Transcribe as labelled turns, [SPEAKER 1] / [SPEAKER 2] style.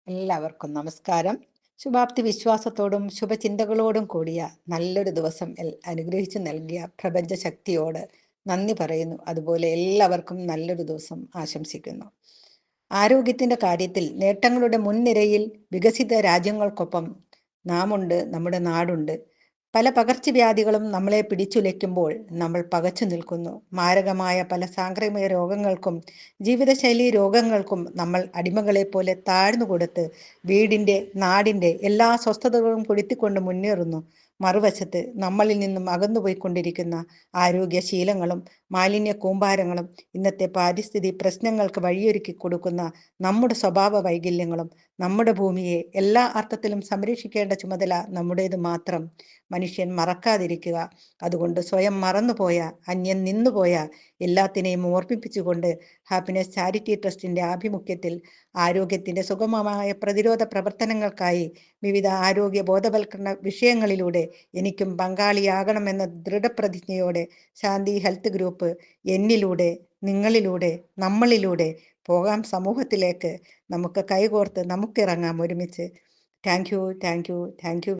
[SPEAKER 1] എല്ലാവർക്കും നമസ്കാരം. ശുഭാപ്തി വിശ്വാസത്തോടും ശുഭചിന്തകളോടും കൂടിയ നല്ലൊരു ദിവസം അനുഗ്രഹിച്ചു നൽകിയ പ്രപഞ്ച ശക്തിയോട് നന്ദി പറയുന്നു. അതുപോലെ എല്ലാവർക്കും നല്ലൊരു ദിവസം ആശംസിക്കുന്നു. ആരോഗ്യത്തിന്റെ കാര്യത്തിൽ നേട്ടങ്ങളുടെ മുൻനിരയിൽ വികസിത രാജ്യങ്ങൾക്കൊപ്പം നാമുണ്ട്, നമ്മുടെ നാടുണ്ട്. പല പകർച്ചവ്യാധികളും നമ്മളെ പിടിച്ചുലയ്ക്കുമ്പോൾ നമ്മൾ പകച്ചു നിൽക്കുന്നു. മാരകമായ പല സാംക്രമിക രോഗങ്ങൾക്കും ജീവിതശൈലി രോഗങ്ങൾക്കും നമ്മൾ അടിമകളെ പോലെ താഴ്ന്നു കൊടുത്ത് വീടിൻ്റെ നാടിൻ്റെ എല്ലാ സ്വസ്ഥതകളും കൊളുത്തിക്കൊണ്ട് മുന്നേറുന്നു. മറുവശത്ത് നമ്മളിൽ നിന്നും അകന്നുപോയിക്കൊണ്ടിരിക്കുന്ന ആരോഗ്യശീലങ്ങളും മാലിന്യ കൂമ്പാരങ്ങളും ഇന്നത്തെ പാരിസ്ഥിതി പ്രശ്നങ്ങൾക്ക് വഴിയൊരുക്കി കൊടുക്കുന്ന നമ്മുടെ സ്വഭാവ വൈകല്യങ്ങളും നമ്മുടെ ഭൂമിയെ എല്ലാ അർത്ഥത്തിലും സംരക്ഷിക്കേണ്ട ചുമതല നമ്മുടേത് മാത്രം. മനുഷ്യൻ മറക്കാതിരിക്കുക. അതുകൊണ്ട് സ്വയം മറന്നുപോയ, അന്യൻ നിന്നുപോയ എല്ലാത്തിനെയും ഓർമ്മിപ്പിച്ചുകൊണ്ട് ഹാപ്പിനെസ് ചാരിറ്റി ട്രസ്റ്റിന്റെ ആഭിമുഖ്യത്തിൽ ആരോഗ്യത്തിന്റെ സുഗമമായ പ്രതിരോധ പ്രവർത്തനങ്ങൾക്കായി വിവിധ ആരോഗ്യ ബോധവൽക്കരണ വിഷയങ്ങളിലൂടെ എനിക്കും പങ്കാളിയാകണമെന്ന ദൃഢപ്രതിജ്ഞയോടെ ശാന്തി ഹെൽത്ത് ഗ്രൂപ്പ് എന്നിലൂടെ, നിങ്ങളിലൂടെ, നമ്മളിലൂടെ പോകാം സമൂഹത്തിലേക്ക്. നമുക്ക് കൈകോർത്ത് നമുക്കിറങ്ങാം ഒരുമിച്ച്. Thank you, thank you, thank you.